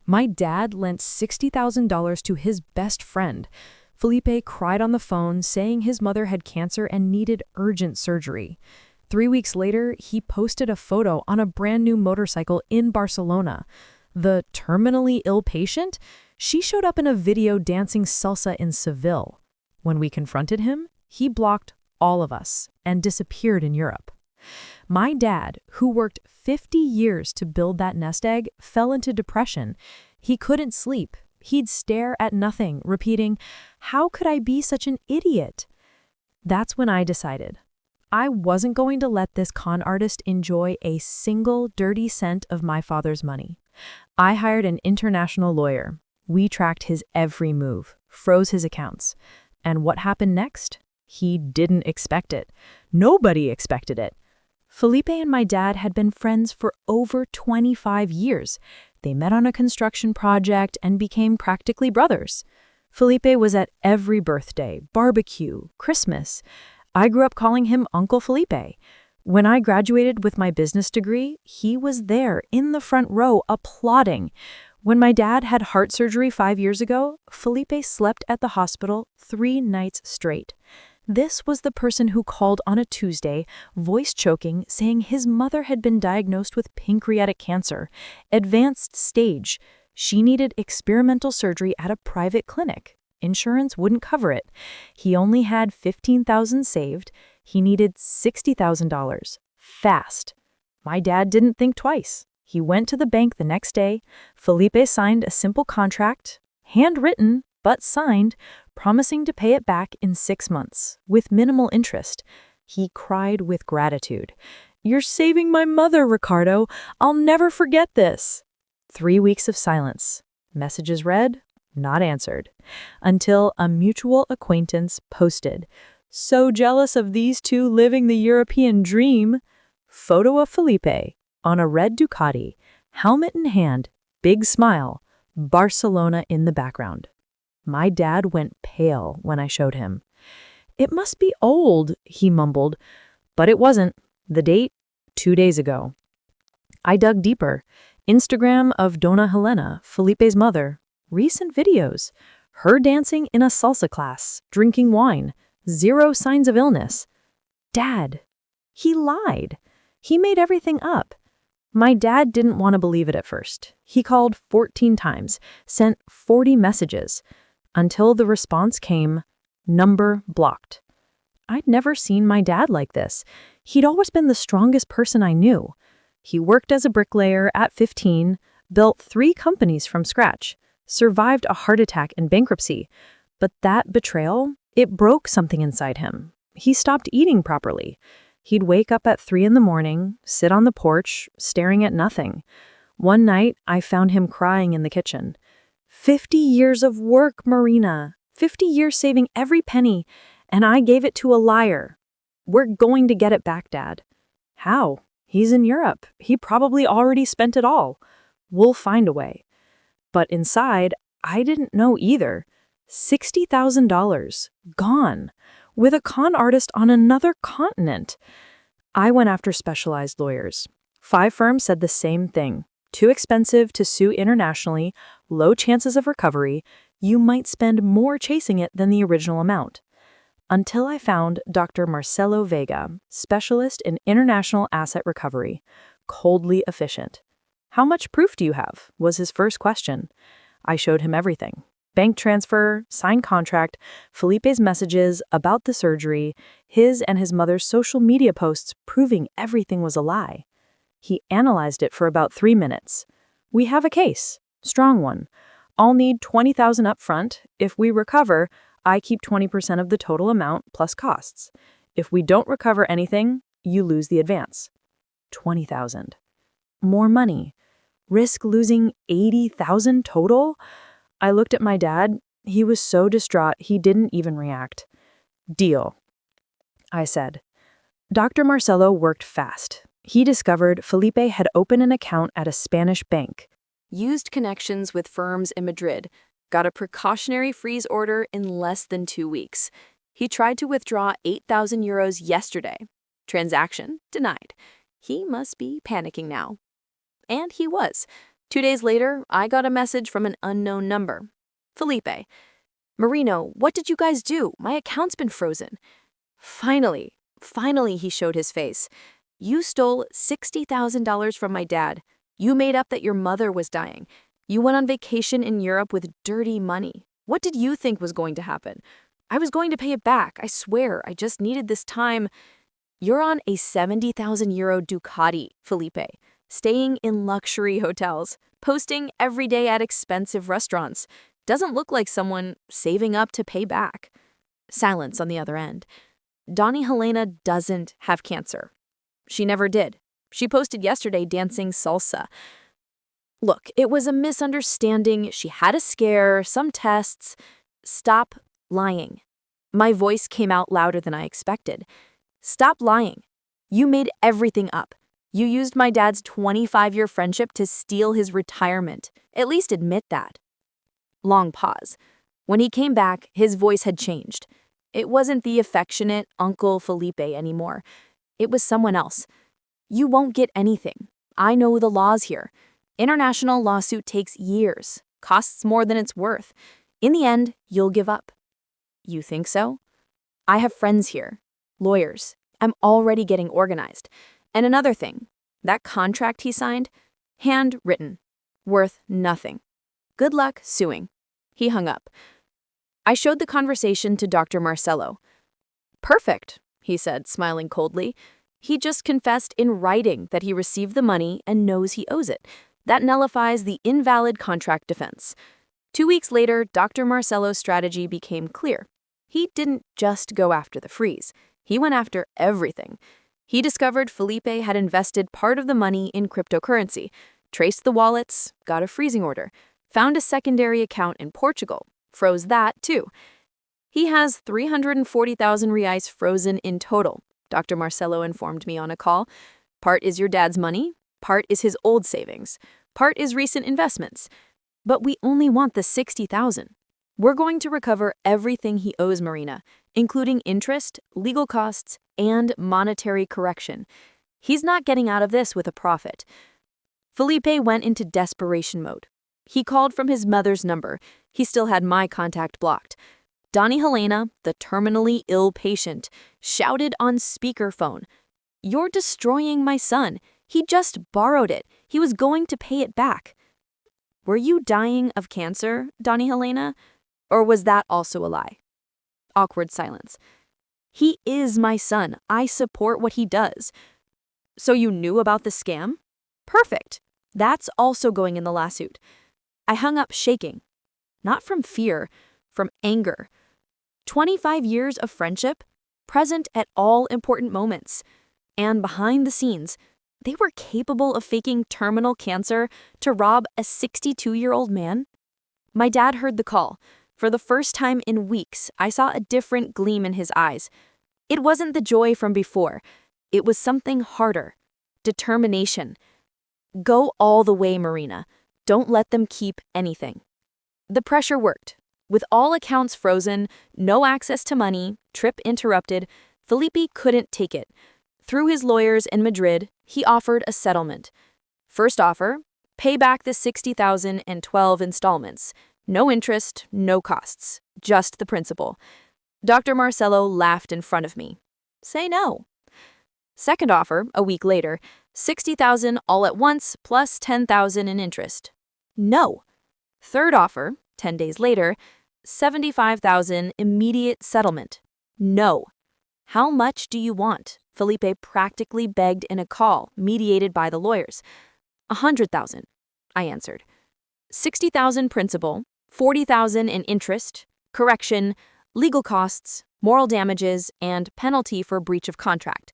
My dad lent $60,000 to his best friend. Felipe cried on the phone, saying his mother had cancer and needed urgent surgery. 3 weeks later, he posted a photo on a brand new motorcycle in Barcelona. The terminally ill patient? She showed up in a video dancing salsa in Seville. When we confronted him, he blocked all of us and disappeared in Europe. My dad, who worked 50 years to build that nest egg, fell into depression. He couldn't sleep. He'd stare at nothing, repeating, "How could I be such an idiot?" That's when I decided I wasn't going to let this con artist enjoy a single dirty cent of my father's money. I hired an international lawyer. We tracked his every move, froze his accounts. And what happened next? He didn't expect it. Nobody expected it. Felipe and my dad had been friends for over 25 years. They met on a construction project and became practically brothers. Felipe was at every birthday, barbecue, Christmas. I grew up calling him Uncle Felipe. When I graduated with my business degree, he was there in the front row applauding. When my dad had heart surgery 5 years ago, Felipe slept at the hospital 3 nights straight. This was the person who called on a Tuesday, voice choking, saying his mother had been diagnosed with pancreatic cancer, advanced stage. She needed experimental surgery at a private clinic. Insurance wouldn't cover it. He only had $15,000 saved. He needed $60,000. Fast. My dad didn't think twice. He went to the bank the next day. Felipe signed a simple contract, handwritten, but signed, promising to pay it back in 6 months, with minimal interest. He cried with gratitude. "You're saving my mother, Ricardo. I'll never forget this." 3 weeks of silence. Messages read, not answered. Until a mutual acquaintance posted, "So jealous of these two living the European dream." Photo of Felipe on a red Ducati, helmet in hand, big smile, Barcelona in the background. My dad went pale when I showed him. "It must be old," he mumbled. But it wasn't. The date? 2 days ago. I dug deeper. Instagram of Dona Helena, Felipe's mother. Recent videos. Her dancing in a salsa class, drinking wine. 0 signs of illness. Dad. He lied. He made everything up. My dad didn't want to believe it at first. He called 14 times, sent 40 messages. Until the response came, "Number blocked." I'd never seen my dad like this. He'd always been the strongest person I knew. He worked as a bricklayer at 15, built 3 companies from scratch, survived a heart attack and bankruptcy. But that betrayal, it broke something inside him. He stopped eating properly. He'd wake up at 3 in the morning, sit on the porch, staring at nothing. One night, I found him crying in the kitchen. 50 years of work, Marina. 50 years saving every penny, and I gave it to a liar. We're going to get it back, Dad. How? He's in Europe. He probably already spent it all. We'll find a way. But inside, I didn't know either. $60,000. Gone. With a con artist on another continent. I went after specialized lawyers. 5 firms said the same thing. Too expensive to sue internationally, low chances of recovery, you might spend more chasing it than the original amount. Until I found Dr. Marcelo Vega, specialist in international asset recovery, coldly efficient. "How much proof do you have?" was his first question. I showed him everything. Bank transfer, signed contract, Felipe's messages about the surgery, his and his mother's social media posts proving everything was a lie. He analyzed it for about 3 minutes. "We have a case. Strong one. I'll need $20,000 up front. If we recover, I keep 20% of the total amount plus costs. If we don't recover anything, you lose the advance." 20,000. More money. Risk losing 80,000 total? I looked at my dad. He was so distraught he didn't even react. "Deal," I said. Dr. Marcelo worked fast. He discovered Felipe had opened an account at a Spanish bank, used connections with firms in Madrid, got a precautionary freeze order in less than 2 weeks. He tried to withdraw €8,000 yesterday. Transaction denied. He must be panicking now. And he was. 2 days later, I got a message from an unknown number. Felipe. Marino, what did you guys do? My account's been frozen. Finally, he showed his face. You stole $60,000 from my dad. You made up that your mother was dying. You went on vacation in Europe with dirty money. What did you think was going to happen? I was going to pay it back, I swear. I just needed this time. You're on a 70,000 euro Ducati, Felipe, staying in luxury hotels, posting every day at expensive restaurants. Doesn't look like someone saving up to pay back. Silence on the other end. Donnie Helena doesn't have cancer. She never did. She posted yesterday dancing salsa. Look, it was a misunderstanding. She had a scare, some tests. Stop lying. My voice came out louder than I expected. Stop lying. You made everything up. You used my dad's 25-year friendship to steal his retirement. At least admit that. Long pause. When he came back, his voice had changed. It wasn't the affectionate Uncle Felipe anymore. It was someone else. You won't get anything. I know the laws here. International lawsuit takes years, costs more than it's worth. In the end, you'll give up. You think so? I have friends here, lawyers. I'm already getting organized. And another thing, that contract he signed, handwritten, worth nothing. Good luck suing. He hung up. I showed the conversation to Dr. Marcelo. Perfect, he said, smiling coldly. He just confessed in writing that he received the money and knows he owes it. That nullifies the invalid contract defense. 2 weeks later, Dr. Marcelo's strategy became clear. He didn't just go after the freeze. He went after everything. He discovered Felipe had invested part of the money in cryptocurrency, traced the wallets, got a freezing order, found a secondary account in Portugal, froze that too. He has 340,000 reais frozen in total, Dr. Marcelo informed me on a call. Part is your dad's money, part is his old savings, part is recent investments. But we only want the 60,000. We're going to recover everything he owes Marina, including interest, legal costs, and monetary correction. He's not getting out of this with a profit. Felipe went into desperation mode. He called from his mother's number. He still had my contact blocked. Donnie Helena, the terminally ill patient, shouted on speakerphone, "You're destroying my son. He just borrowed it. He was going to pay it back." Were you dying of cancer, Donnie Helena? Or was that also a lie? Awkward silence. He is my son. I support what he does. So you knew about the scam? Perfect. That's also going in the lawsuit. I hung up shaking. Not from fear, from anger. 25 years of friendship, present at all important moments. And behind the scenes, they were capable of faking terminal cancer to rob a 62-year-old man? My dad heard the call. For the first time in weeks, I saw a different gleam in his eyes. It wasn't the joy from before. It was something harder. Determination. Go all the way, Marina. Don't let them keep anything. The pressure worked. With all accounts frozen, no access to money, trip interrupted, Felipe couldn't take it. Through his lawyers in Madrid, he offered a settlement. First offer, pay back the 60,000 in 12 installments. No interest, no costs, just the principal. Dr. Marcelo laughed in front of me. Say no. Second offer, a week later, 60,000 all at once plus 10,000 in interest. No. Third offer, 10 days later, 75,000 immediate settlement. No. How much do you want? Felipe practically begged in a call, mediated by the lawyers. 100,000, I answered. 60,000 principal, 40,000 in interest, correction, legal costs, moral damages, and penalty for breach of contract.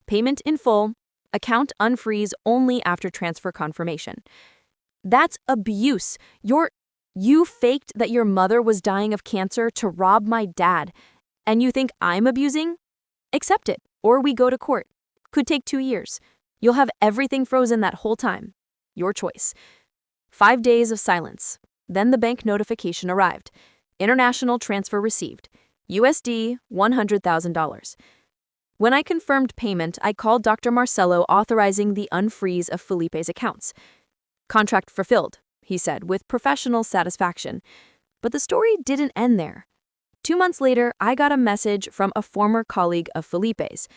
Payment in full, account unfreeze only after transfer confirmation. That's abuse. You faked that your mother was dying of cancer to rob my dad, and you think I'm abusing? Accept it, or we go to court. Could take 2 years. You'll have everything frozen that whole time. Your choice. 5 days of silence. Then the bank notification arrived. International transfer received. USD $100,000. When I confirmed payment, I called Dr. Marcelo authorizing the unfreeze of Felipe's accounts. Contract fulfilled, he said, with professional satisfaction. But the story didn't end there. 2 months later, I got a message from a former colleague of Felipe's.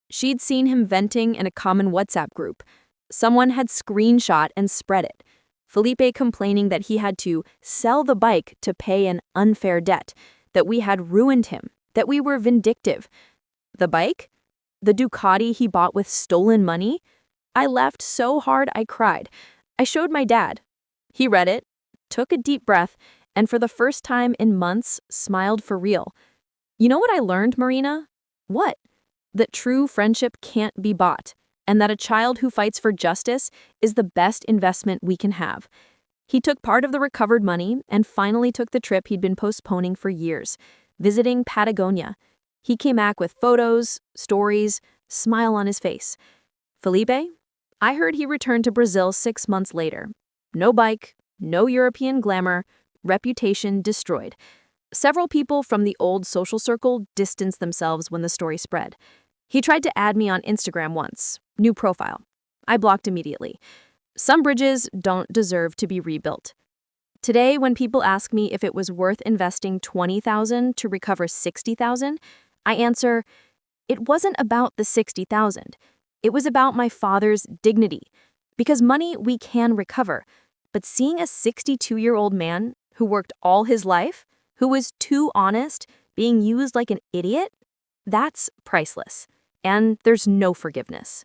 She'd seen him venting in a common WhatsApp group. Someone had screenshot and spread it. Felipe complaining that he had to sell the bike to pay an unfair debt, that we had ruined him, that we were vindictive. The bike? The Ducati he bought with stolen money? I laughed so hard I cried. I showed my dad. He read it, took a deep breath, and for the first time in months, smiled for real. You know what I learned, Marina? What? That true friendship can't be bought, and that a child who fights for justice is the best investment we can have. He took part of the recovered money and finally took the trip he'd been postponing for years, visiting Patagonia. He came back with photos, stories, smile on his face. Felipe? I heard he returned to Brazil 6 months later. No bike, no European glamour, reputation destroyed. Several people from the old social circle distanced themselves when the story spread. He tried to add me on Instagram once. New profile. I blocked immediately. Some bridges don't deserve to be rebuilt. Today, when people ask me if it was worth investing $20,000 to recover $60,000, I answer, it wasn't about the $60,000. It was about my father's dignity. Because money we can recover. But seeing a 62-year-old man who worked all his life, who was too honest, being used like an idiot, that's priceless. And there's no forgiveness.